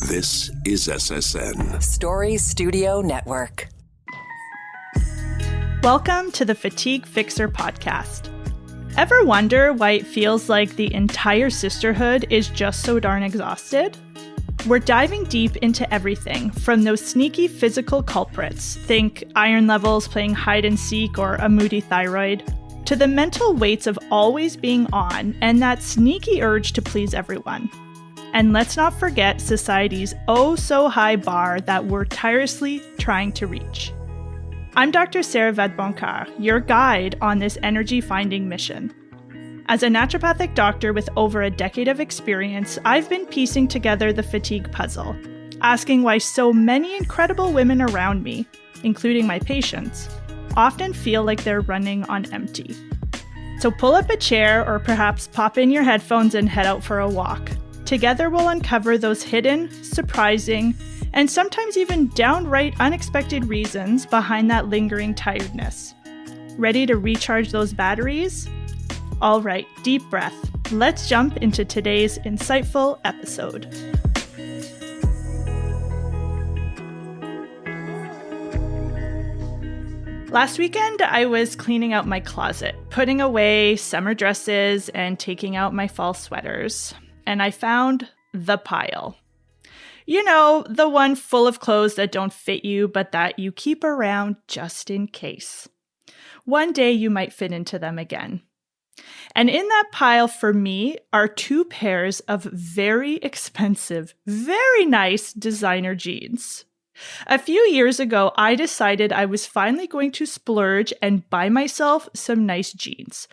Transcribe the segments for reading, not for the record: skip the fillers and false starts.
This is SSN. Story Studio Network. Welcome to the Fatigue Fixer podcast. Ever wonder why it feels like the entire sisterhood is just so darn exhausted? We're diving deep into everything from those sneaky physical culprits, think iron levels playing hide and seek or a moody thyroid, to the mental weights of always being on and that sneaky urge to please everyone. And let's not forget society's oh-so-high bar that we're tirelessly trying to reach. I'm Dr. Sarah Vedbonkar, your guide on this energy-finding mission. As a naturopathic doctor with over a decade of experience, I've been piecing together the fatigue puzzle, asking why so many incredible women around me, including my patients, often feel like they're running on empty. So pull up a chair or perhaps pop in your headphones and head out for a walk. Together we'll uncover those hidden, surprising, and sometimes even downright unexpected reasons behind that lingering tiredness. Ready to recharge those batteries? All right, deep breath. Let's jump into today's insightful episode. Last weekend, I was cleaning out my closet, putting away summer dresses and taking out my fall sweaters, and I found the pile. You know, the one full of clothes that don't fit you, but that you keep around just in case. One day you might fit into them again. And in that pile for me are two pairs of very expensive, very nice designer jeans. A few years ago, I decided I was finally going to splurge and buy myself some nice jeans.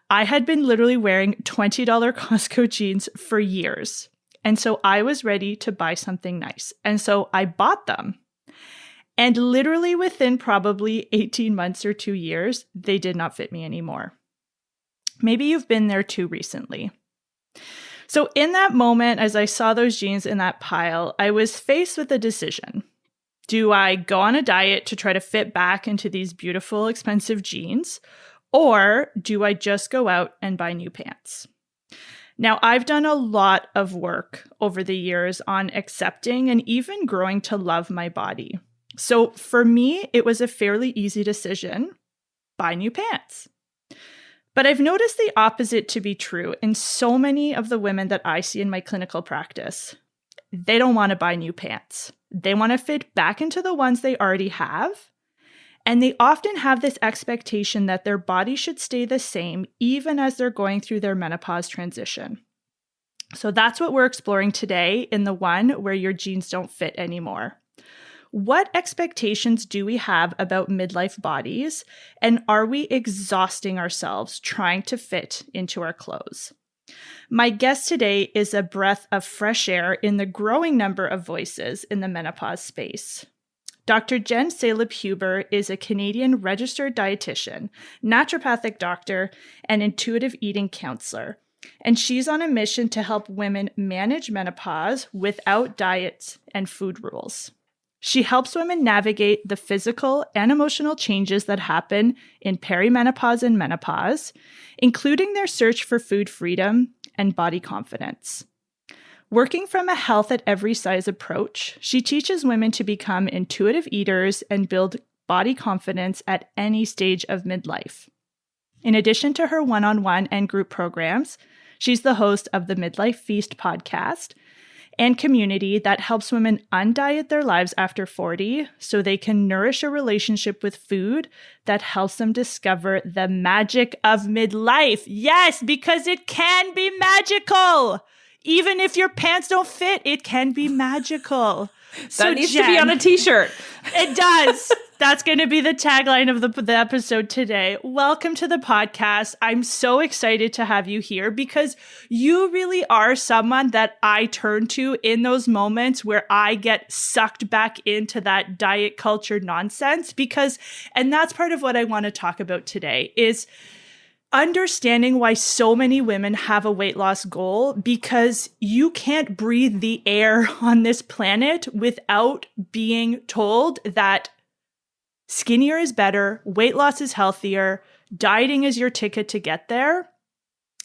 I had been literally wearing $20 Costco jeans for years. And so I was ready to buy something nice. And so I bought them. And literally within probably 18 months or 2 years, they did not fit me anymore. Maybe you've been there too recently. So in that moment, as I saw those jeans in that pile, I was faced with a decision. Do I go on a diet to try to fit back into these beautiful, expensive jeans? Or do I just go out and buy new pants? Now, I've done a lot of work over the years on accepting and even growing to love my body. So for me, it was a fairly easy decision: buy new pants. But I've noticed the opposite to be true in so many of the women that I see in my clinical practice. They don't want to buy new pants. They want to fit back into the ones they already have. And they often have this expectation that their body should stay the same even as they're going through their menopause transition. So that's what we're exploring today in the one where your jeans don't fit anymore. What expectations do we have about midlife bodies, and are we exhausting ourselves trying to fit into our clothes? My guest today is a breath of fresh air in the growing number of voices in the menopause space. Dr. Jenn Salib is a Canadian registered dietitian, naturopathic doctor, and intuitive eating counselor, and she's on a mission to help women manage menopause without diets and food rules. She helps women navigate the physical and emotional changes that happen in perimenopause and menopause, including their search for food freedom and body confidence. Working from a health at every size approach, she teaches women to become intuitive eaters and build body confidence at any stage of midlife. In addition to her one-on-one and group programs, she's the host of the Midlife Feast podcast and community that helps women undiet their lives after 40 so they can nourish a relationship with food that helps them discover the magic of midlife. Yes, because it can be magical. Even if your pants don't fit, it can be magical. That needs to be on a t-shirt. It does. That's going to be the tagline of the episode today. Welcome to the podcast. I'm so excited to have you here because you really are someone that I turn to in those moments where I get sucked back into that diet culture nonsense and that's part of what I want to talk about today is understanding why so many women have a weight loss goal, because you can't breathe the air on this planet without being told that skinnier is better, weight loss is healthier, dieting is your ticket to get there.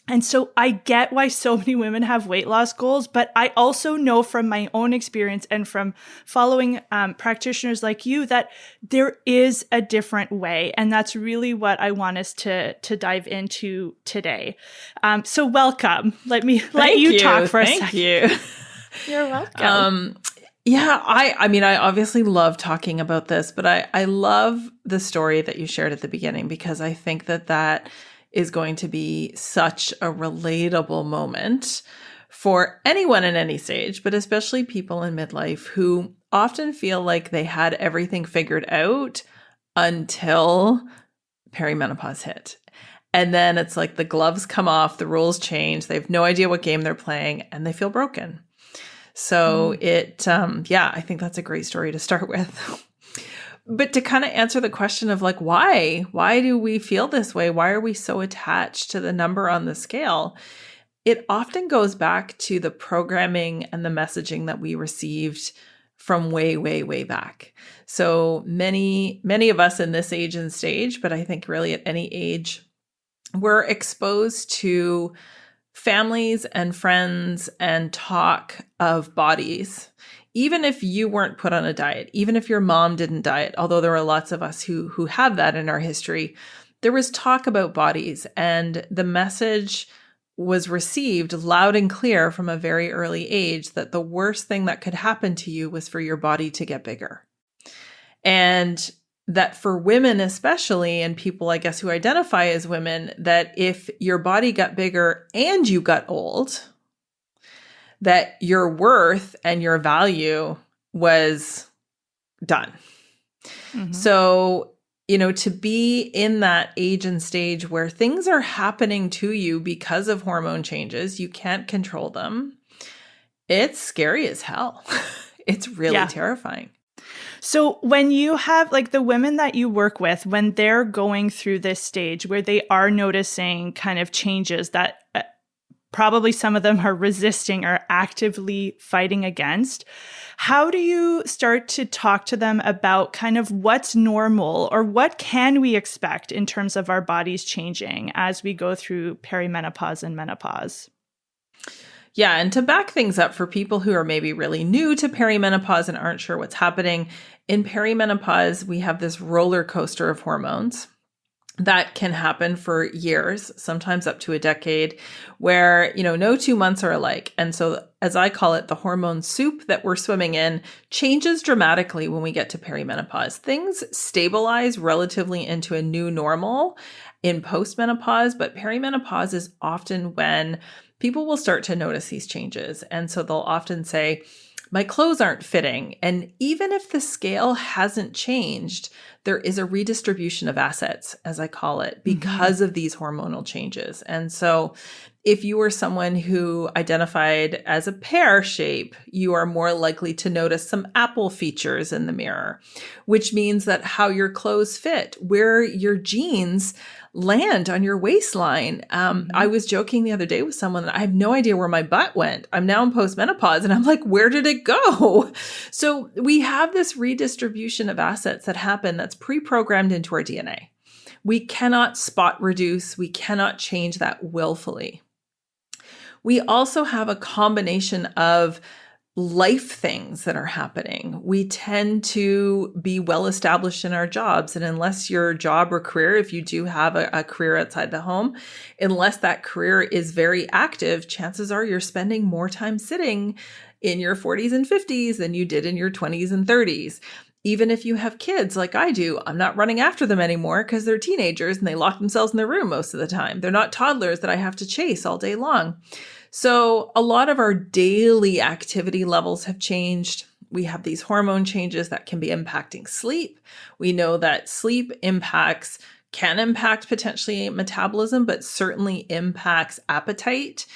And so I get why so many women have weight loss goals, but I also know from my own experience and from following practitioners like you that there is a different way. And that's really what I want us to dive into today. So welcome. Let you talk for a second. Thank you. You're welcome. Yeah, I mean, I obviously love talking about this, but I love the story that you shared at the beginning, because I think that is going to be such a relatable moment for anyone in any stage, but especially people in midlife who often feel like they had everything figured out until perimenopause hit. And then it's like the gloves come off, the rules change, they have no idea what game they're playing, and they feel broken. So I think that's a great story to start with. But to kind of answer the question of like, why do we feel this way? Why are we so attached to the number on the scale? It often goes back to the programming and the messaging that we received from way, way, way back. So many of us in this age and stage, but I think really at any age, we're exposed to families and friends and talk of bodies. Even if you weren't put on a diet, even if your mom didn't diet, although there are lots of us who have that in our history, there was talk about bodies, and the message was received loud and clear from a very early age that the worst thing that could happen to you was for your body to get bigger. And that for women especially, and people I guess who identify as women, that if your body got bigger and you got old, that your worth and your value was done. Mm-hmm. So, to be in that age and stage where things are happening to you because of hormone changes, you can't control them. It's scary as hell. It's really terrifying. So when you have like the women that you work with, when they're going through this stage where they are noticing kind of changes that probably some of them are resisting or actively fighting against, how do you start to talk to them about kind of what's normal or what can we expect in terms of our bodies changing as we go through perimenopause and menopause? Yeah, and to back things up for people who are maybe really new to perimenopause and aren't sure what's happening, in perimenopause, we have this roller coaster of hormones that can happen for years, sometimes up to a decade, where, no 2 months are alike. And so, as I call it, the hormone soup that we're swimming in changes dramatically when we get to perimenopause. Things stabilize relatively into a new normal in postmenopause, but perimenopause is often when people will start to notice these changes. And so they'll often say, my clothes aren't fitting. And even if the scale hasn't changed, there is a redistribution of assets, as I call it, because of these hormonal changes. And so if you were someone who identified as a pear shape, you are more likely to notice some apple features in the mirror, which means that how your clothes fit, where your jeans land on your waistline. I was joking the other day with someone that I have no idea where my butt went. I'm now in postmenopause and I'm like, where did it go? So we have this redistribution of assets that happen that's pre-programmed into our DNA. We cannot spot reduce. We cannot change that willfully. We also have a combination of life things that are happening. We tend to be well established in our jobs. And unless your job or career, if you do have a career outside the home, unless that career is very active, chances are you're spending more time sitting in your 40s and 50s than you did in your 20s and 30s. Even if you have kids like I do, I'm not running after them anymore because they're teenagers and they lock themselves in their room most of the time. They're not toddlers that I have to chase all day long. So a lot of our daily activity levels have changed. We have these hormone changes that can be impacting sleep. We know that sleep can impact potentially metabolism, but certainly impacts appetite,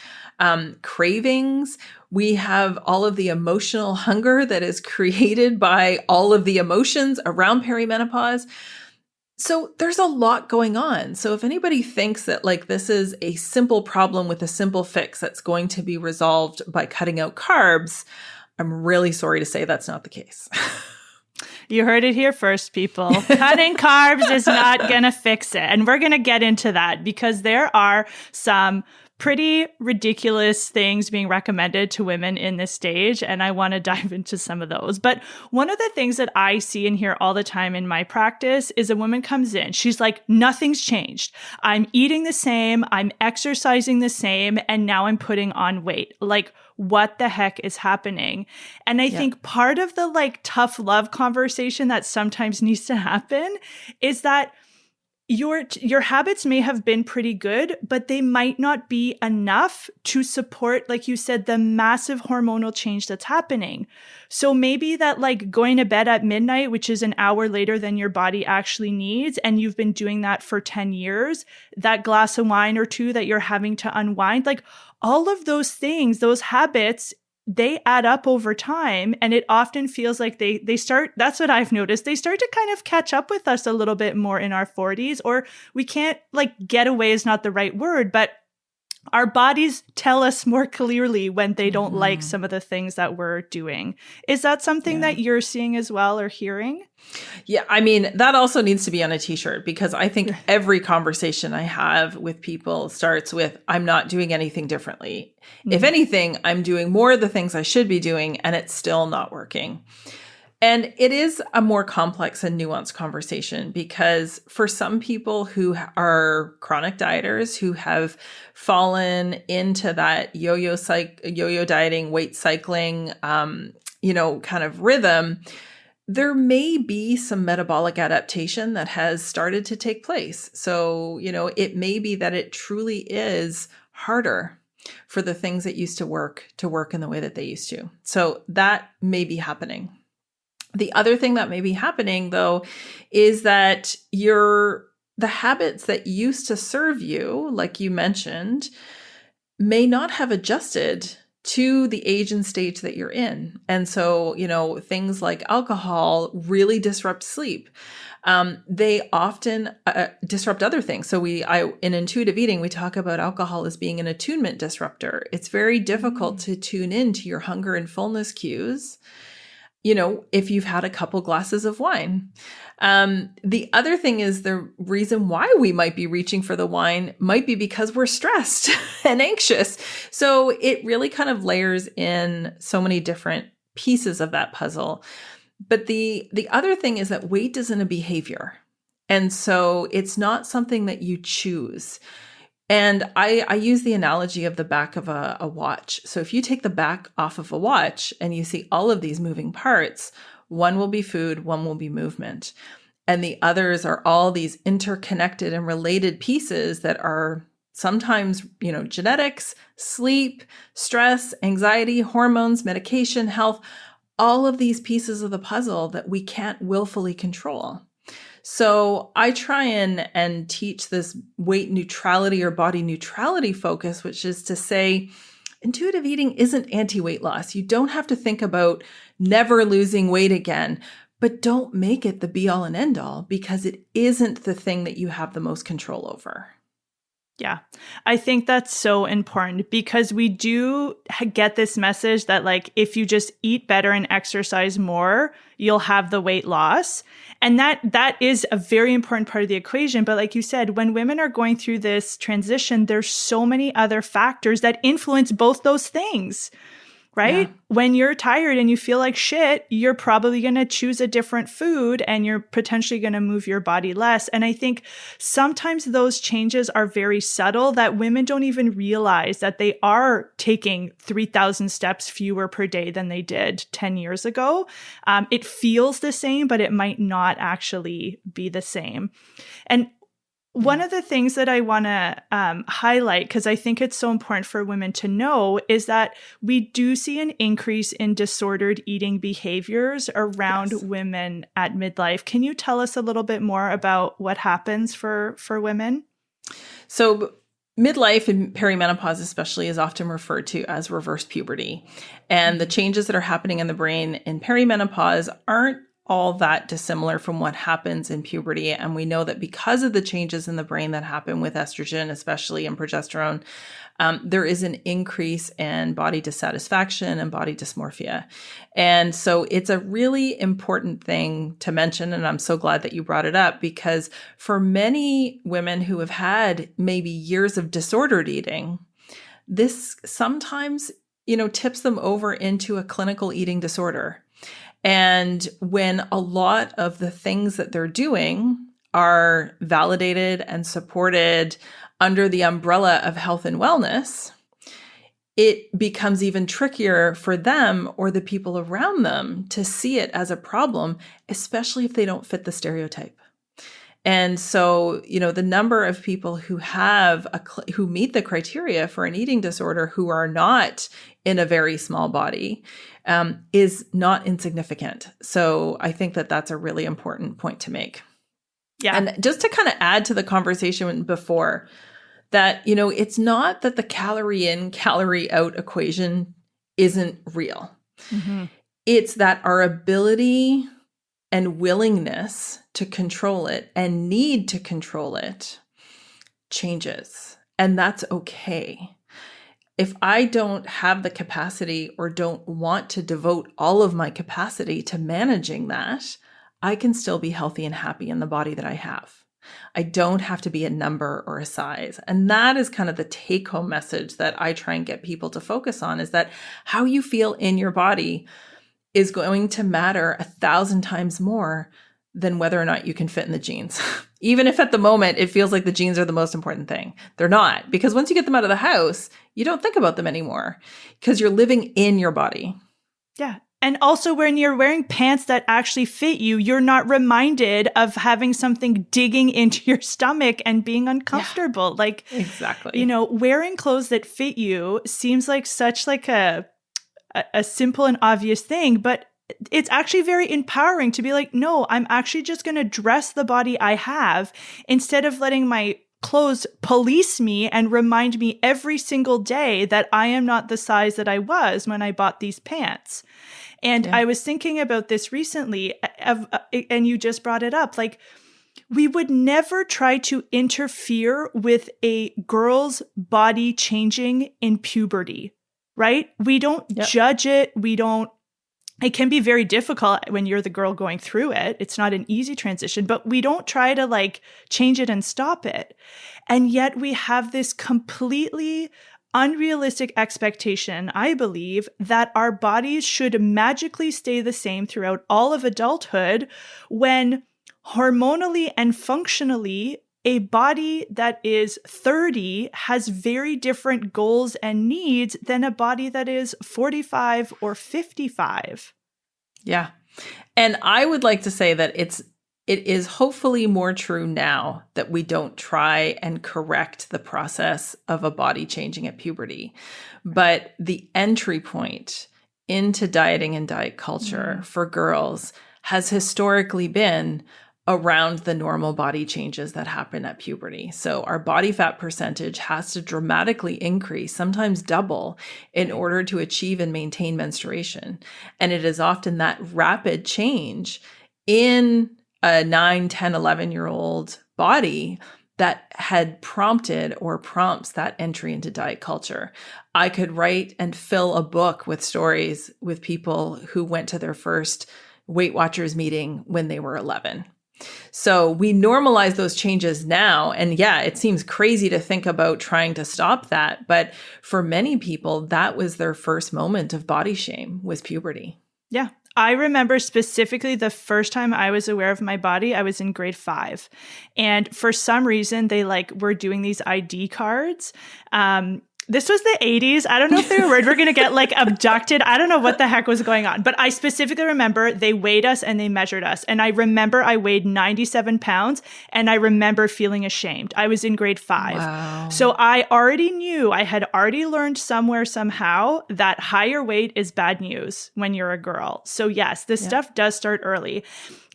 cravings. We have all of the emotional hunger that is created by all of the emotions around perimenopause. So there's a lot going on. So if anybody thinks that like this is a simple problem with a simple fix that's going to be resolved by cutting out carbs, I'm really sorry to say that's not the case. You heard it here first, people. Cutting carbs is not going to fix it. And we're going to get into that because there are some pretty ridiculous things being recommended to women in this stage, and I want to dive into some of those. But one of the things that I see and hear all the time in my practice is a woman comes in, she's like, nothing's changed. I'm eating the same, I'm exercising the same, and now I'm putting on weight. Like, what the heck is happening? And I think part of the like tough love conversation that sometimes needs to happen is that your habits may have been pretty good, but they might not be enough to support, like you said, the massive hormonal change that's happening. So maybe that like going to bed at midnight, which is an hour later than your body actually needs, and you've been doing that for 10 years, that glass of wine or two that you're having to unwind, like all of those things, those habits, they add up over time, and it often feels like they start, that's what I've noticed, they start to kind of catch up with us a little bit more in our 40s, or we can't, like, get away is not the right word, but our bodies tell us more clearly when they don't like some of the things that we're doing. Is that something that you're seeing as well or hearing? Yeah, I mean, that also needs to be on a t-shirt, because I think every conversation I have with people starts with, I'm not doing anything differently. If anything, I'm doing more of the things I should be doing, and it's still not working. And it is a more complex and nuanced conversation, because for some people who are chronic dieters, who have fallen into that yo-yo dieting, weight cycling, kind of rhythm, there may be some metabolic adaptation that has started to take place. So, it may be that it truly is harder for the things that used to work in the way that they used to. So that may be happening. The other thing that may be happening, though, is that the habits that used to serve you, like you mentioned, may not have adjusted to the age and stage that you're in. And so, things like alcohol really disrupt sleep. They often disrupt other things. So in intuitive eating, we talk about alcohol as being an attunement disruptor. It's very difficult to tune in to your hunger and fullness cues, if you've had a couple glasses of wine. The other thing is, the reason why we might be reaching for the wine might be because we're stressed and anxious. So it really kind of layers in so many different pieces of that puzzle. But the other thing is that weight isn't a behavior. And so it's not something that you choose. And I use the analogy of the back of a watch. So if you take the back off of a watch and you see all of these moving parts, one will be food, one will be movement. And the others are all these interconnected and related pieces that are sometimes, genetics, sleep, stress, anxiety, hormones, medication, health, all of these pieces of the puzzle that we can't willfully control. So I try and teach this weight neutrality or body neutrality focus, which is to say, intuitive eating isn't anti-weight loss. You don't have to think about never losing weight again, but don't make it the be all and end all, because it isn't the thing that you have the most control over. Yeah, I think that's so important, because we do get this message that, like, if you just eat better and exercise more, you'll have the weight loss. And that is a very important part of the equation. But like you said, when women are going through this transition, there's so many other factors that influence both those things. Right? Yeah. When you're tired and you feel like shit, you're probably going to choose a different food, and you're potentially going to move your body less. And I think sometimes those changes are very subtle, that women don't even realize that they are taking 3,000 steps fewer per day than they did 10 years ago. It feels the same, but it might not actually be the same. And one of the things that I want to highlight, because I think it's so important for women to know, is that we do see an increase in disordered eating behaviors around women at midlife. Can you tell us a little bit more about what happens for women? So midlife and perimenopause especially is often referred to as reverse puberty. And the changes that are happening in the brain in perimenopause aren't all that dissimilar from what happens in puberty. And we know that because of the changes in the brain that happen with estrogen, especially in progesterone, there is an increase in body dissatisfaction and body dysmorphia. And so it's a really important thing to mention. And I'm so glad that you brought it up, because for many women who have had maybe years of disordered eating, this sometimes, tips them over into a clinical eating disorder. And when a lot of the things that they're doing are validated and supported under the umbrella of health and wellness, it becomes even trickier for them or the people around them to see it as a problem, especially if they don't fit the stereotype. And so, the number of people who who meet the criteria for an eating disorder who are not in a very small body is not insignificant. So I think that that's a really important point to make. Yeah. And just to kind of add to the conversation before, that, it's not that the calorie in, calorie out equation isn't real. Mm-hmm. It's that our ability and willingness to control it and need to control it changes. And that's okay. If I don't have the capacity or don't want to devote all of my capacity to managing that, I can still be healthy and happy in the body that I have. I don't have to be a number or a size. And that is kind of the take-home message that I try and get people to focus on, is that how you feel in your body is going to matter 1,000 times more than whether or not you can fit in the jeans. Even if at the moment it feels like the jeans are the most important thing. They're not, because once you get them out of the house, you don't think about them anymore because you're living in your body. Yeah. And also when you're wearing pants that actually fit you, you're not reminded of having something digging into your stomach and being uncomfortable. Yeah, exactly. Wearing clothes that fit you seems like such like a simple and obvious thing, but it's actually very empowering to be like, no, I'm actually just going to dress the body I have instead of letting my clothes police me and remind me every single day that I am not the size that I was when I bought these pants. And I was thinking about this recently, and you just brought it up. Like, we would never try to interfere with a girl's body changing in puberty, right? We don't judge it. It can be very difficult when you're the girl going through it. It's not an easy transition, but we don't try to like change it and stop it. And yet we have this completely unrealistic expectation, I believe, that our bodies should magically stay the same throughout all of adulthood, when hormonally and functionally, a body that is 30 has very different goals and needs than a body that is 45 or 55. Yeah. And I would like to say that it is hopefully more true now that we don't try and correct the process of a body changing at puberty. But the entry point into dieting and diet culture for girls has historically been around the normal body changes that happen at puberty. So our body fat percentage has to dramatically increase, sometimes double, in order to achieve and maintain menstruation. And it is often that rapid change in a 9, 10, 11-year-old body that had prompted or prompts that entry into diet culture. I could write and fill a book with stories with people who went to their first Weight Watchers meeting when they were 11. So we normalize those changes now. And yeah, it seems crazy to think about trying to stop that. But for many people, that was their first moment of body shame, was puberty. Yeah. I remember specifically the first time I was aware of my body, I was in grade 5. And for some reason, they were doing these ID cards. This was the 80s. I don't know if they were worried we're going to get abducted. I don't know what the heck was going on. But I specifically remember they weighed us and they measured us. And I remember I weighed 97 pounds and I remember feeling ashamed. I was in grade 5. Wow. So I already knew, I had already learned somewhere, somehow, that higher weight is bad news when you're a girl. So yes, this stuff does start early.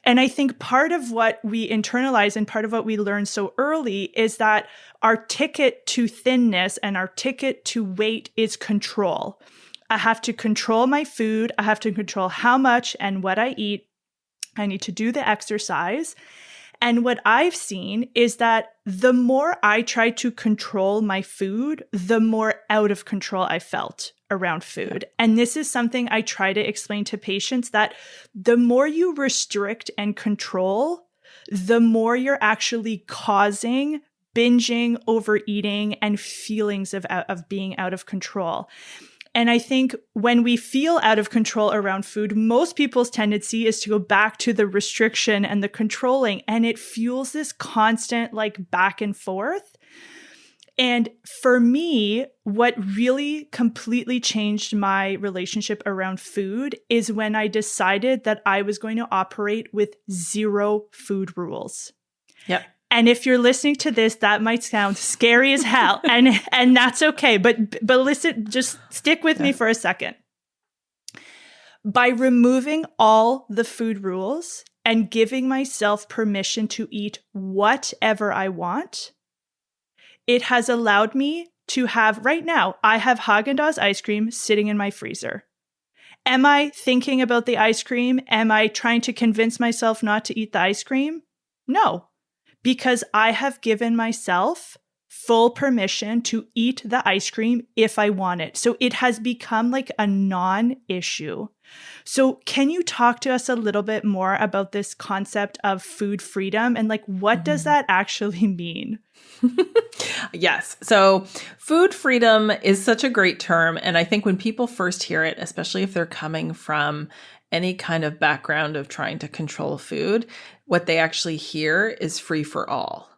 And I think part of what we internalize and part of what we learn so early is that our ticket to thinness and our ticket to weight is control. I have to control my food. I have to control how much and what I eat. I need to do the exercise. And what I've seen is that the more I tried to control my food, the more out of control I felt around food. And this is something I try to explain to patients, that the more you restrict and control, the more you're actually causing binging, overeating, and feelings of being out of control. And I think when we feel out of control around food, most people's tendency is to go back to the restriction and the controlling, and it fuels this constant like back and forth. And for me, what really completely changed my relationship around food is when I decided that I was going to operate with 0 food rules. Yep. And if you're listening to this, that might sound scary as hell, and that's okay. But listen, just stick with me for a second. By removing all the food rules and giving myself permission to eat whatever I want, it has allowed me to have, right now, I have Haagen-Dazs ice cream sitting in my freezer. Am I thinking about the ice cream? Am I trying to convince myself not to eat the ice cream? No. Because I have given myself full permission to eat the ice cream if I want it. So it has become like a non-issue. So can you talk to us a little bit more about this concept of food freedom and like what does that actually mean? Yes. So food freedom is such a great term. And I think when people first hear it, especially if they're coming from any kind of background of trying to control food, what they actually hear is free for all.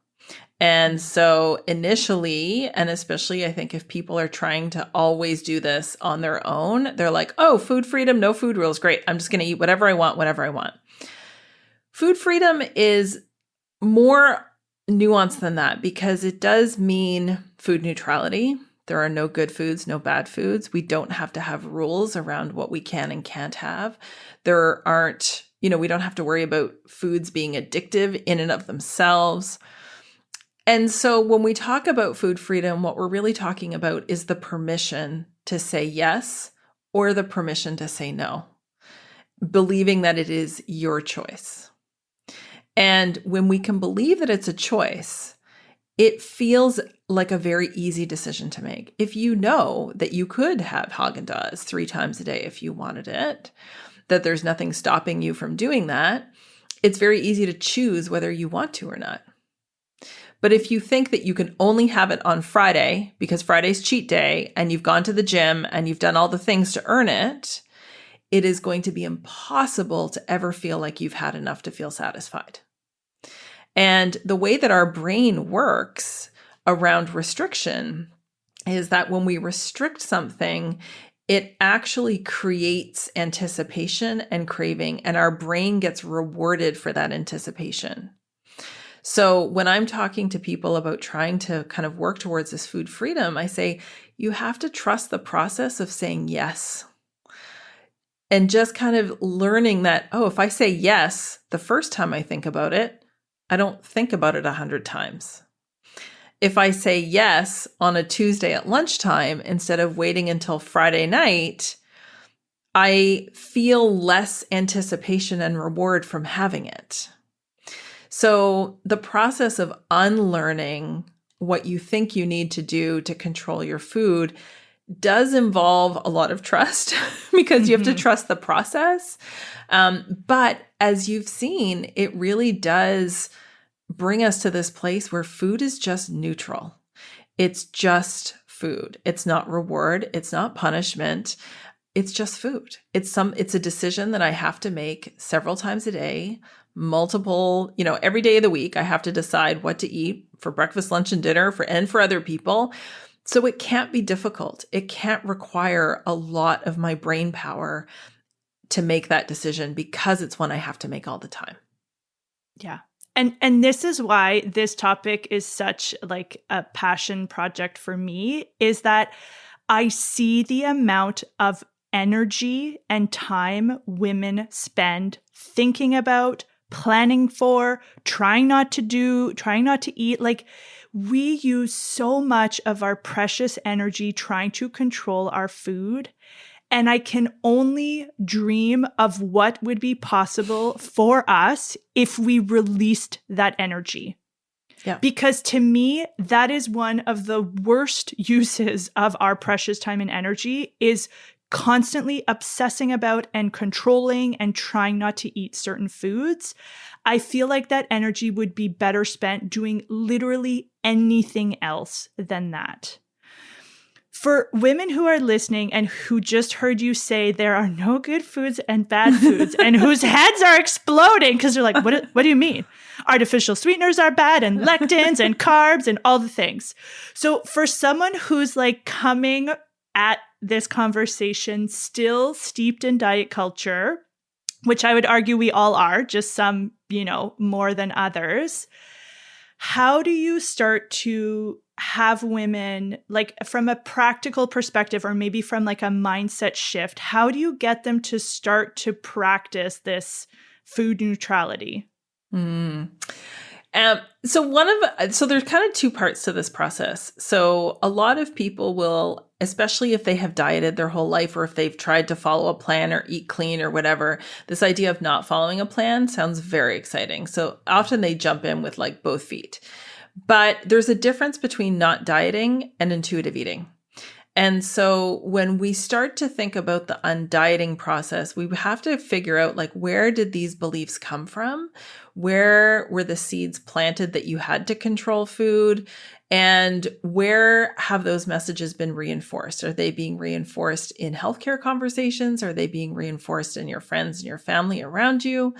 And so initially, and especially I think if people are trying to always do this on their own, they're like, oh, food freedom, no food rules. Great. I'm just going to eat whatever I want, whenever I want. Food freedom is more nuanced than that because it does mean food neutrality. There are no good foods, no bad foods. We don't have to have rules around what we can and can't have. There aren't, we don't have to worry about foods being addictive in and of themselves. And so when we talk about food freedom, what we're really talking about is the permission to say yes or the permission to say no, believing that it is your choice. And when we can believe that it's a choice, it feels like a very easy decision to make. If you know that you could have Haagen-Dazs 3 times a day if you wanted it, that there's nothing stopping you from doing that, it's very easy to choose whether you want to or not. But if you think that you can only have it on Friday because Friday's cheat day and you've gone to the gym and you've done all the things to earn it, it is going to be impossible to ever feel like you've had enough to feel satisfied. And the way that our brain works around restriction is that when we restrict something, it actually creates anticipation and craving, and our brain gets rewarded for that anticipation. So when I'm talking to people about trying to kind of work towards this food freedom, I say, you have to trust the process of saying yes. And just kind of learning that, oh, if I say yes the first time I think about it, I don't think about it 100 times. If I say yes on a Tuesday at lunchtime, instead of waiting until Friday night, I feel less anticipation and reward from having it. So the process of unlearning what you think you need to do to control your food does involve a lot of trust because you have to trust the process. But as you've seen, it really does bring us to this place where food is just neutral. It's just food. It's not reward. It's not punishment. It's just food. It's a decision that I have to make several times a day, multiple, every day of the week. I have to decide what to eat for breakfast, lunch, and dinner and for other people. So it can't be difficult. It can't require a lot of my brain power to make that decision because it's one I have to make all the time. Yeah. And this is why this topic is such like a passion project for me, is that I see the amount of energy and time women spend thinking about, planning for, trying not to eat. Like, we use so much of our precious energy trying to control our food. And I can only dream of what would be possible for us if we released that energy. Yeah. Because to me, that is one of the worst uses of our precious time and energy, is constantly obsessing about and controlling and trying not to eat certain foods, I feel like that energy would be better spent doing literally anything else than that. For women who are listening and who just heard you say there are no good foods and bad foods and whose heads are exploding because they're like, what do you mean? Artificial sweeteners are bad and lectins and carbs and all the things. So for someone who's like coming at this conversation still steeped in diet culture, which I would argue we all are, just some, more than others, how do you start to have women, like from a practical perspective or maybe from like a mindset shift, how do you get them to start to practice this food neutrality? So there's kind of two parts to this process. So a lot of people will, especially if they have dieted their whole life or if they've tried to follow a plan or eat clean or whatever, this idea of not following a plan sounds very exciting. So often they jump in with like both feet. But there's a difference between not dieting and intuitive eating. And so when we start to think about the undieting process, we have to figure out like, where did these beliefs come from? Where were the seeds planted that you had to control food? And where have those messages been reinforced? Are they being reinforced in healthcare conversations? Are they being reinforced in your friends and your family around you?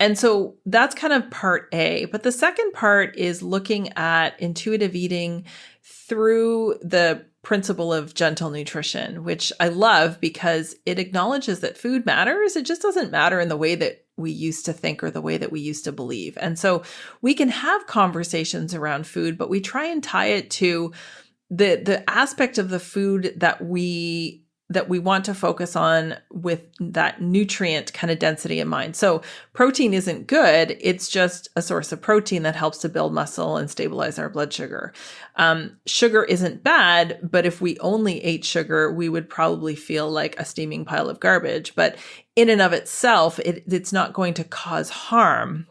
And so that's kind of part A. But the second part is looking at intuitive eating through the principle of gentle nutrition, which I love because it acknowledges that food matters. It just doesn't matter in the way that we used to think or the way that we used to believe. And so we can have conversations around food, but we try and tie it to the aspect of the food that we want to focus on with that nutrient kind of density in mind. So protein isn't good. It's just a source of protein that helps to build muscle and stabilize our blood sugar. Sugar isn't bad, but if we only ate sugar, we would probably feel like a steaming pile of garbage. But in and of itself, it's not going to cause harm.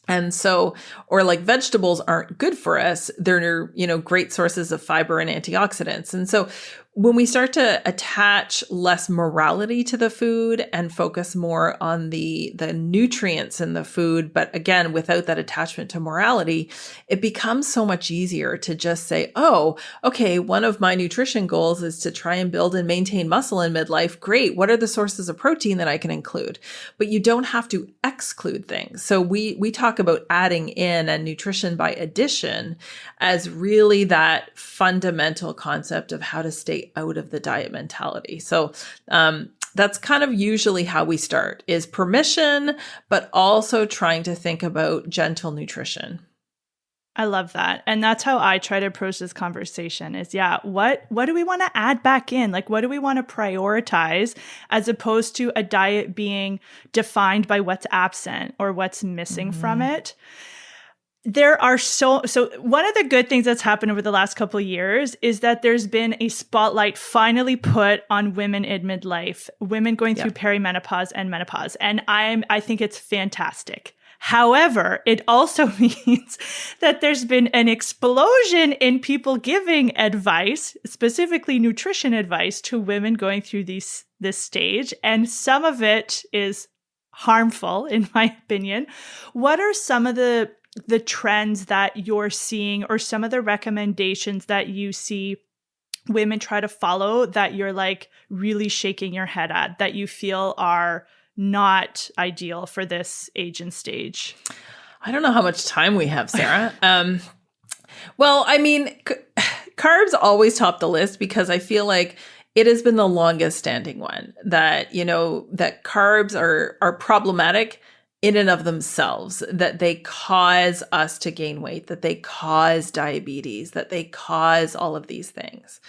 And so, or like vegetables aren't good for us. They're, great sources of fiber and antioxidants. And so when we start to attach less morality to the food and focus more on the nutrients in the food, but again, without that attachment to morality, it becomes so much easier to just say, oh, okay, one of my nutrition goals is to try and build and maintain muscle in midlife. Great. What are the sources of protein that I can include? But you don't have to exclude things. So we talk about adding in and nutrition by addition as really that fundamental concept of how to stay out of the diet mentality. So that's kind of usually how we start, is permission, but also trying to think about gentle nutrition. I love that. And that's how I try to approach this conversation is, what do we want to add back in? Like, what do we want to prioritize as opposed to a diet being defined by what's absent or what's missing from it? There are so one of the good things that's happened over the last couple of years is that there's been a spotlight finally put on women in midlife, women going through perimenopause and menopause. And I think it's fantastic. However, it also means that there's been an explosion in people giving advice, specifically nutrition advice, to women going through this stage. And some of it is harmful, in my opinion. What are some of the trends that you're seeing or some of the recommendations that you see women try to follow that you're like really shaking your head at, that you feel are not ideal for this age and stage? I don't know how much time we have, Sarah. Well, I mean, carbs always top the list because I feel like it has been the longest standing one that, that carbs are problematic in and of themselves, that they cause us to gain weight, that they cause diabetes, that they cause all of these things.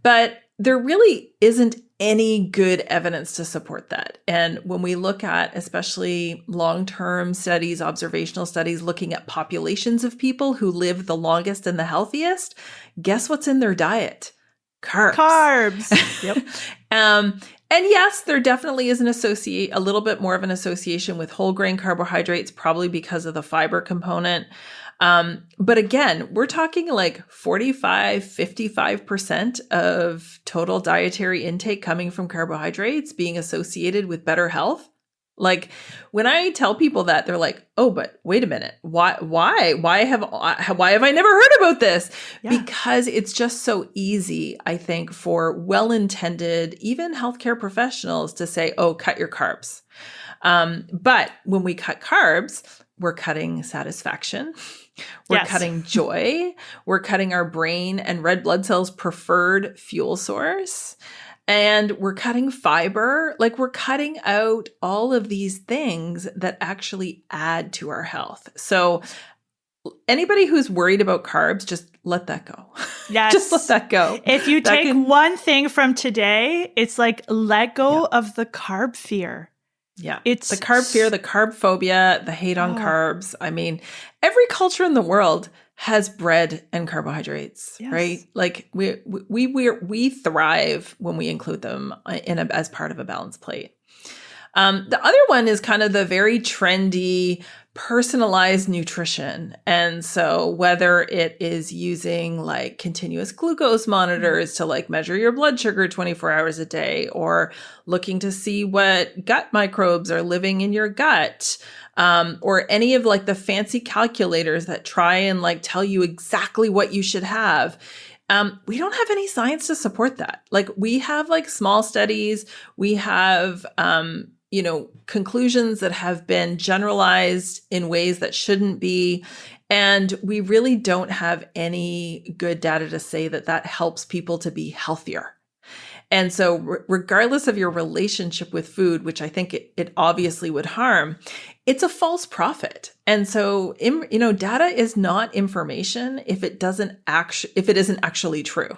But there really isn't any good evidence to support that. And when we look at especially long-term studies, observational studies, looking at populations of people who live the longest and the healthiest, guess what's in their diet? Carbs. Yep. And yes, there definitely is a little bit more of an association with whole grain carbohydrates, probably because of the fiber component. But again, we're talking like 45, 55% of total dietary intake coming from carbohydrates being associated with better health. Like when I tell people that, they're like, "Oh, but wait a minute. Why have I never heard about this?" Yeah. Because it's just so easy, I think, for well-intended, even healthcare professionals to say, "Oh, cut your carbs." But when we cut carbs, we're cutting satisfaction. We're cutting joy. We're cutting our brain and red blood cells' preferred fuel source. And we're cutting fiber. Like we're cutting out all of these things that actually add to our health. So anybody who's worried about carbs, just let that go. Yes. Just let that go. If you take one thing from today, it's like let go of the carb fear. Yeah. It's the carb fear, the carb phobia, the hate on carbs. I mean, every culture in the world has bread and carbohydrates, right? Like we thrive when we include them as part of a balanced plate. The other one is kind of the very trendy personalized nutrition. And so whether it is using like continuous glucose monitors to like measure your blood sugar 24 hours a day, or looking to see what gut microbes are living in your gut, or any of like the fancy calculators that try and like tell you exactly what you should have. We don't have any science to support that. Like we have like small studies, we have, conclusions that have been generalized in ways that shouldn't be. And we really don't have any good data to say that that helps people to be healthier. And so regardless of your relationship with food, which I think it obviously would harm, it's a false prophet. And so, data is not information if it isn't actually true.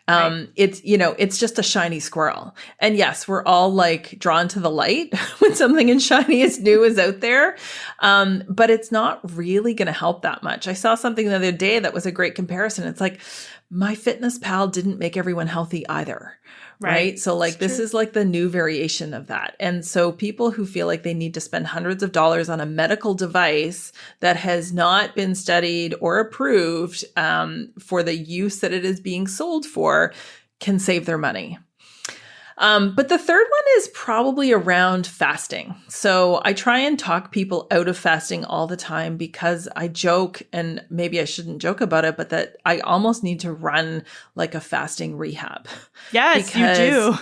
Right. It's just a shiny squirrel. And yes, we're all like drawn to the light when something and shiny is new is out there. But it's not really going to help that much. I saw something the other day that was a great comparison. It's like MyFitnessPal didn't make everyone healthy either. Right. So like this is like the new variation of that. And so people who feel like they need to spend hundreds of dollars on a medical device that has not been studied or approved for the use that it is being sold for can save their money. But the third one is probably around fasting. So I try and talk people out of fasting all the time because I joke, and maybe I shouldn't joke about it, but that I almost need to run like a fasting rehab. Yes, you do.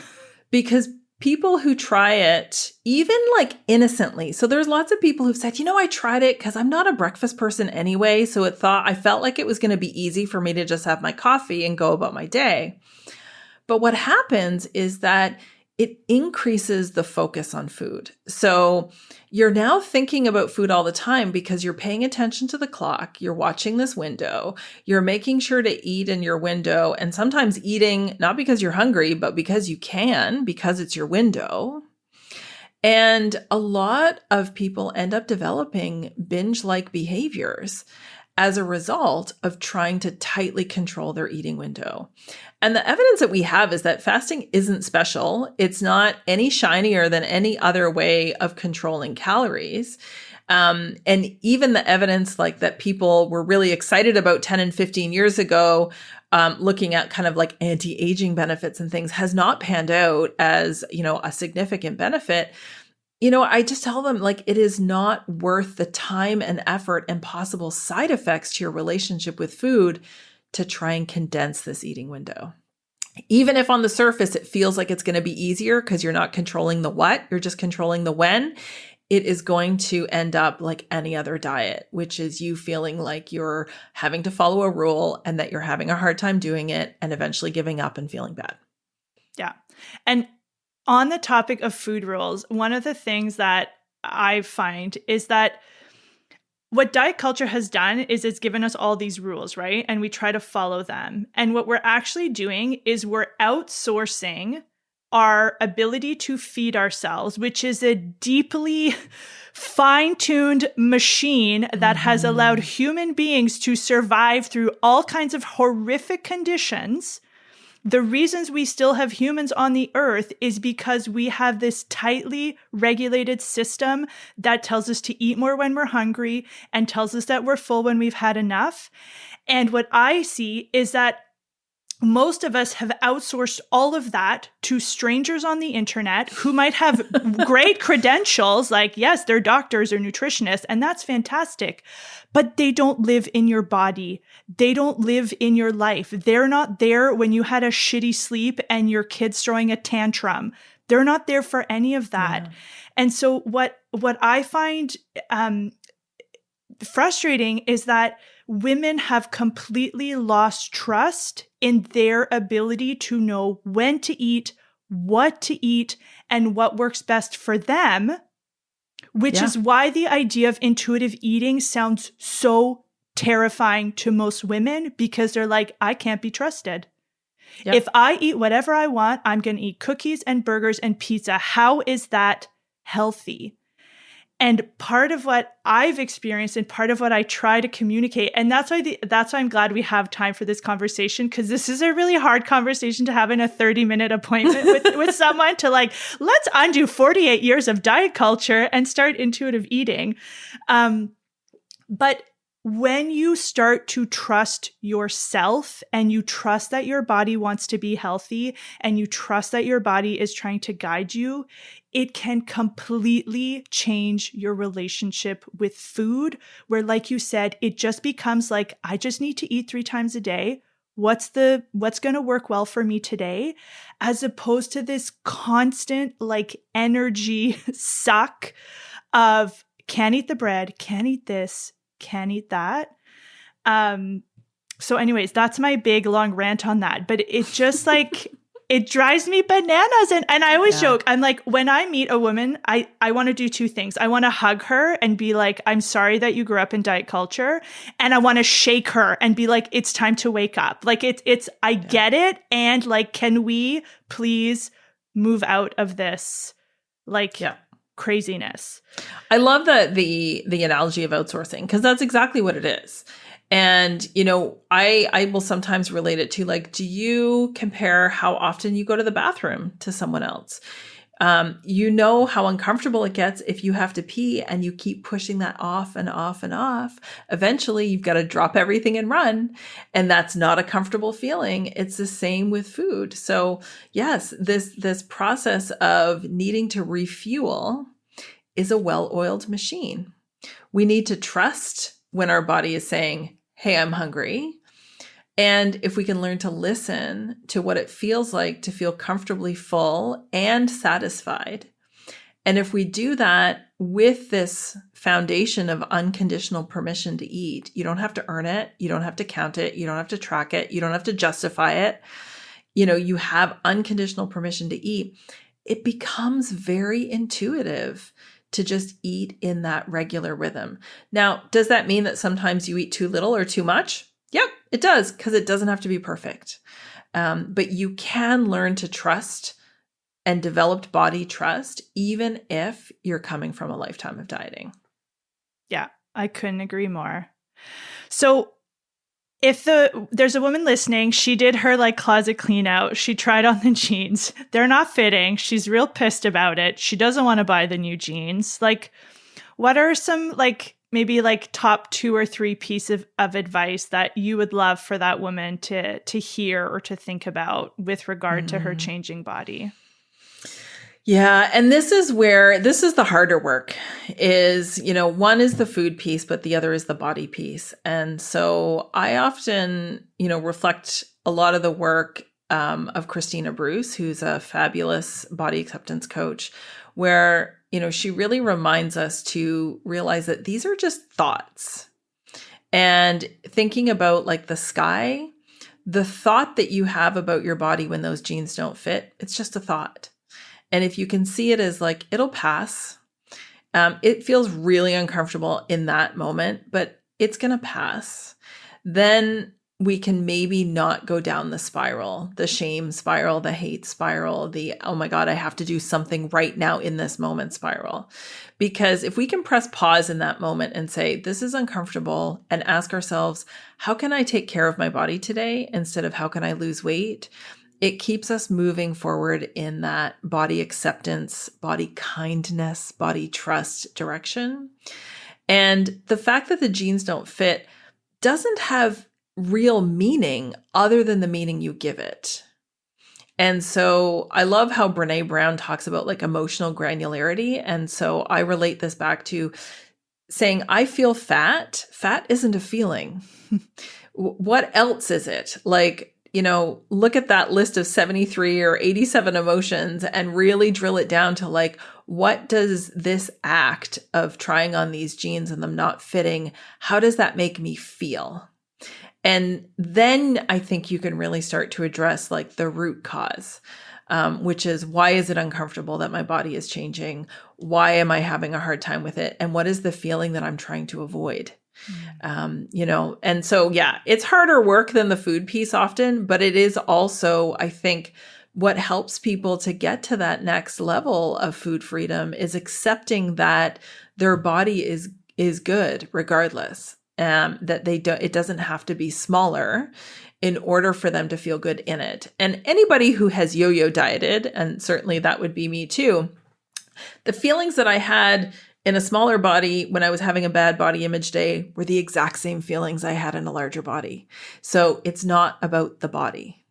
Because people who try it, even like innocently. So there's lots of people who've said, I tried it because I'm not a breakfast person anyway. So I felt like it was going to be easy for me to just have my coffee and go about my day. But what happens is that it increases the focus on food. So you're now thinking about food all the time because you're paying attention to the clock. You're watching this window. You're making sure to eat in your window, and sometimes eating not because you're hungry, but because you can, because it's your window. And a lot of people end up developing binge-like behaviors as a result of trying to tightly control their eating window. And the evidence that we have is that fasting isn't special. It's not any shinier than any other way of controlling calories. And even the evidence like that people were really excited about 10 and 15 years ago, looking at kind of like anti-aging benefits and things, has not panned out as, a significant benefit. I just tell them like it is not worth the time and effort and possible side effects to your relationship with food to try and condense this eating window. Even if on the surface it feels like it's going to be easier because you're not controlling the what, you're just controlling the when, it is going to end up like any other diet, which is you feeling like you're having to follow a rule and that you're having a hard time doing it and eventually giving up and feeling bad. Yeah. And on the topic of food rules, one of the things that I find is that what diet culture has done is it's given us all these rules, right? And we try to follow them. And what we're actually doing is we're outsourcing our ability to feed ourselves, which is a deeply fine-tuned machine that has allowed human beings to survive through all kinds of horrific conditions The reasons we still have humans on the earth is because we have this tightly regulated system that tells us to eat more when we're hungry and tells us that we're full when we've had enough. And what I see is that most of us have outsourced all of that to strangers on the internet who might have great credentials, like, yes, they're doctors or nutritionists, and that's fantastic, but they don't live in your body. They don't live in your life. They're not there when you had a shitty sleep and your kid's throwing a tantrum. They're not there for any of that. Yeah. And so what I find frustrating is that women have completely lost trust in their ability to know when to eat, what to eat, and what works best for them, which is why the idea of intuitive eating sounds so terrifying to most women, because they're like, I can't be trusted. Yep. If I eat whatever I want, I'm going to eat cookies and burgers and pizza. How is that healthy? And part of what I've experienced and part of what I try to communicate, and that's why I'm glad we have time for this conversation, because this is a really hard conversation to have in a 30-minute appointment with someone to like, let's undo 48 years of diet culture and start intuitive eating. But when you start to trust yourself and you trust that your body wants to be healthy and you trust that your body is trying to guide you, it can completely change your relationship with food, where, like you said, it just becomes like, I just need to eat 3 times a day. What's going to work well for me today? As opposed to this constant like energy suck of can't eat the bread, can't eat this, can't eat that. So anyways, that's my big long rant on that. But it just like, it drives me bananas. And I always joke, I'm like, when I meet a woman, I want to do 2 things. I want to hug her and be like, I'm sorry that you grew up in diet culture. And I want to shake her and be like, it's time to wake up. Like I get it. And like, can we please move out of this? Like, craziness. I love the analogy of outsourcing, because that's exactly what it is. And, you know, I will sometimes relate it to like, do you compare how often you go to the bathroom to someone else? You know how uncomfortable it gets if you have to pee and you keep pushing that off and off and off. Eventually, you've got to drop everything and run. And that's not a comfortable feeling. It's the same with food. So yes, this process of needing to refuel is a well-oiled machine. We need to trust when our body is saying, hey, I'm hungry. And if we can learn to listen to what it feels like to feel comfortably full and satisfied. And if we do that with this foundation of unconditional permission to eat, you don't have to earn it. You don't have to count it. You don't have to track it. You don't have to justify it. You know, you have unconditional permission to eat. It becomes very intuitive to just eat in that regular rhythm. Now, does that mean that sometimes you eat too little or too much? Yep, it does, because it doesn't have to be perfect. But you can learn to trust and develop body trust, even if you're coming from a lifetime of dieting. Yeah, I couldn't agree more. So if there's a woman listening, she did her like closet clean out. She tried on the jeans. They're not fitting. She's real pissed about it. She doesn't want to buy the new jeans. Like, what are some like maybe like top 2 or 3 pieces of advice that you would love for that woman to hear or to think about with regard to her changing body? Yeah. And this is the harder work is, you know, one is the food piece, but the other is the body piece. And so I often, you know, reflect a lot of the work of Christina Bruce, who's a fabulous body acceptance coach, where, you know, she really reminds us to realize that these are just thoughts. And thinking about like the sky, the thought that you have about your body when those jeans don't fit, it's just a thought. And if you can see it as like, it'll pass, it feels really uncomfortable in that moment, but it's going to pass. Then we can maybe not go down the spiral, the shame spiral, the hate spiral, the, oh my God, I have to do something right now in this moment spiral. Because if we can press pause in that moment and say, this is uncomfortable, and ask ourselves, how can I take care of my body today instead of how can I lose weight? it keeps us moving forward in that body acceptance, body kindness, body trust direction. And the fact that the genes don't fit doesn't have real meaning other than the meaning you give it. And so I love how Brene Brown talks about like emotional granularity. And so I relate this back to saying, I feel fat. Fat isn't a feeling. What else is it? Like, look at that list of 73 or 87 emotions and really drill it down to like, what does this act of trying on these jeans and them not fitting, how does that make me feel? And then I think you can really start to address like the root cause, which is, why is it uncomfortable that my body is changing? Why am I having a hard time with it? And what is the feeling that I'm trying to avoid? And so, yeah, it's harder work than the food piece often, but it is also, I think, what helps people to get to that next level of food freedom is accepting that their body is good regardless. That it doesn't have to be smaller in order for them to feel good in it. And anybody who has yo-yo dieted, and certainly that would be me too, the feelings that I had in a smaller body when I was having a bad body image day were the exact same feelings I had in a larger body. So it's not about the body.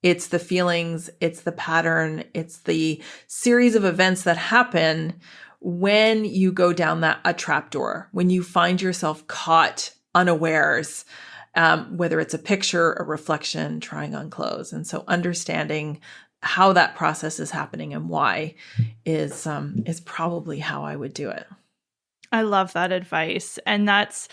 It's the feelings, it's the pattern, it's the series of events that happen when you go down a trapdoor, when you find yourself caught unawares, whether it's a picture, a reflection, trying on clothes. And so understanding how that process is happening and why is probably how I would do it. I love that advice. And that's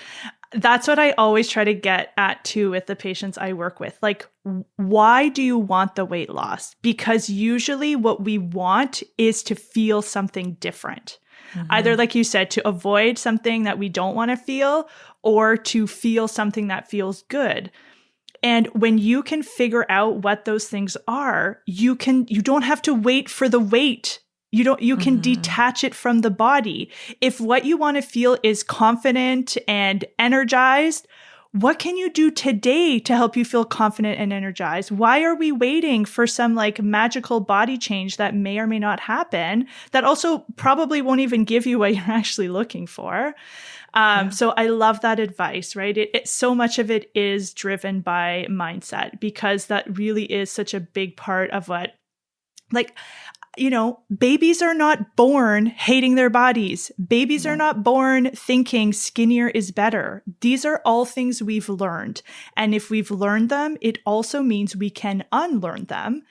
what I always try to get at too with the patients I work with. Like, why do you want the weight loss? Because usually what we want is to feel something different. Mm-hmm. Either, like you said, to avoid something that we don't want to feel, or to feel something that feels good. And when you can figure out what those things are, you don't have to wait for the weight. You can detach it from the body. If what you want to feel is confident and energized, what can you do today to help you feel confident and energized? Why are we waiting for some like magical body change that may or may not happen, that also probably won't even give you what you're actually looking for? So I love that advice, right? So much of it is driven by mindset, because that really is such a big part of what, like, babies are not born hating their bodies. Babies are not born thinking skinnier is better. These are all things we've learned. And if we've learned them, it also means we can unlearn them.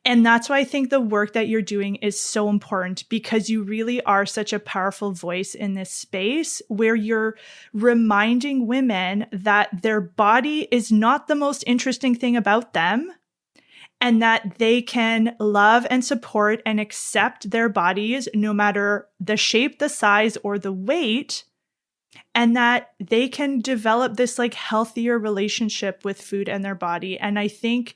And that's why I think the work that you're doing is so important, because you really are such a powerful voice in this space where you're reminding women that their body is not the most interesting thing about them, and that they can love and support and accept their bodies no matter the shape, the size, or the weight, and that they can develop this like healthier relationship with food and their body. And I think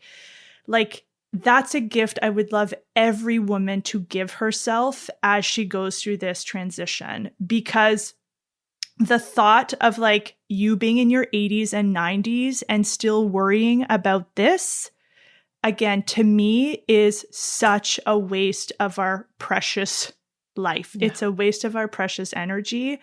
like that's a gift I would love every woman to give herself as she goes through this transition, because the thought of like you being in your 80s and 90s and still worrying about this, again, to me, is such a waste of our precious life. Yeah. It's a waste of our precious energy.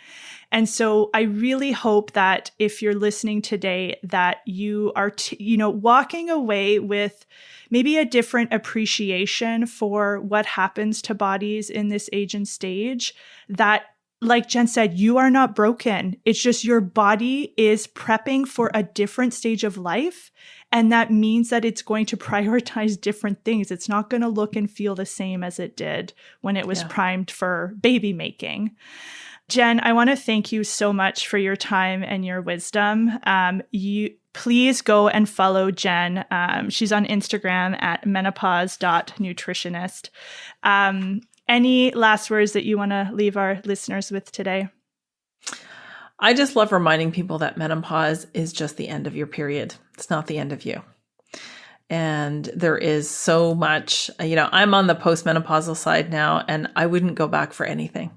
And so I really hope that if you're listening today, that you are, walking away with maybe a different appreciation for what happens to bodies in this age and stage, that, like Jen said, you are not broken. It's just your body is prepping for a different stage of life. And that means that it's going to prioritize different things. It's not going to look and feel the same as it did when it was primed for baby making. Jenn, I want to thank you so much for your time and your wisdom. You please go and follow Jenn. She's on Instagram at menopause.nutritionist. Any last words that you want to leave our listeners with today? I just love reminding people that menopause is just the end of your period. It's not the end of you. And there is so much, I'm on the postmenopausal side now, and I wouldn't go back for anything.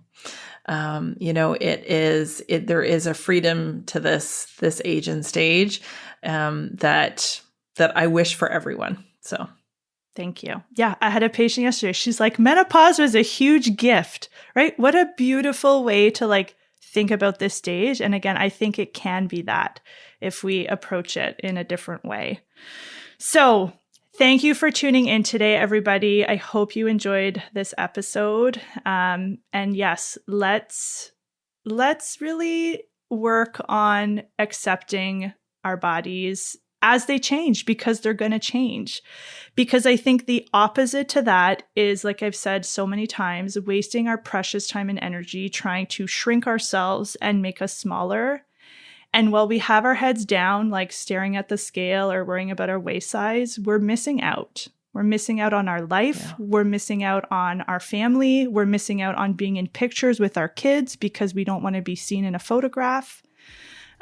There is a freedom to this age and stage that I wish for everyone. So Thank you. Yeah, I had a patient yesterday. She's like, menopause was a huge gift, right? What a beautiful way to like think about this stage. And again, I think it can be that if we approach it in a different way. So thank you for tuning in today, everybody. I hope you enjoyed this episode. And yes, let's really work on accepting our bodies as they change, because they're going to change. Because I think the opposite to that is, like I've said so many times, wasting our precious time and energy trying to shrink ourselves and make us smaller. And while we have our heads down, like staring at the scale or worrying about our waist size, we're missing out. We're missing out on our life. Yeah. We're missing out on our family. We're missing out on being in pictures with our kids because we don't want to be seen in a photograph.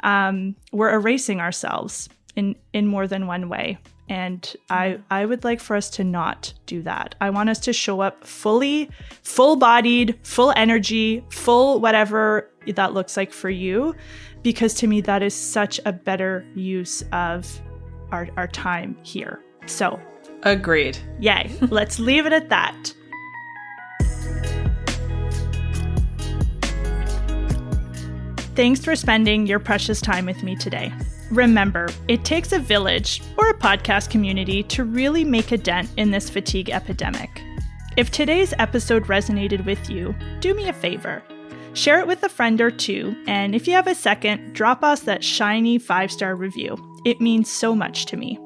We're erasing ourselves in more than one way. And I would like for us to not do that. I want us to show up fully, full-bodied, full energy, full whatever that looks like for you, because to me, that is such a better use of our time here. So agreed. Yay. Let's leave it at that. Thanks for spending your precious time with me today. Remember, it takes a village or a podcast community to really make a dent in this fatigue epidemic. If today's episode resonated with you, do me a favor. Share it with a friend or two, and if you have a second, drop us that shiny 5-star review. It means so much to me.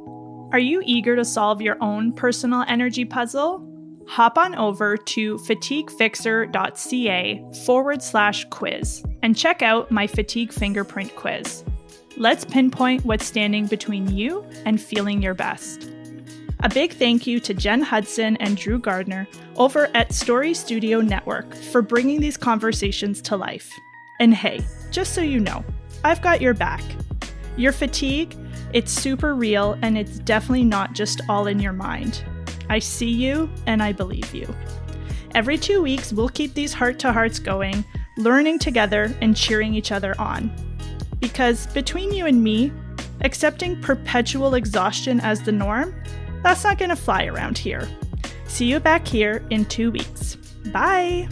Are you eager to solve your own personal energy puzzle? Hop on over to fatiguefixer.ca/quiz and check out my fatigue fingerprint quiz. Let's pinpoint what's standing between you and feeling your best. A big thank you to Jenn Hudson and Drew Gardner over at Story Studio Network for bringing these conversations to life. And hey, just so you know, I've got your back. Your fatigue, it's super real, and it's definitely not just all in your mind. I see you and I believe you. Every 2 weeks, we'll keep these heart-to-hearts going, learning together and cheering each other on. Because between you and me, accepting perpetual exhaustion as the norm, that's not going to fly around here. See you back here in 2 weeks. Bye!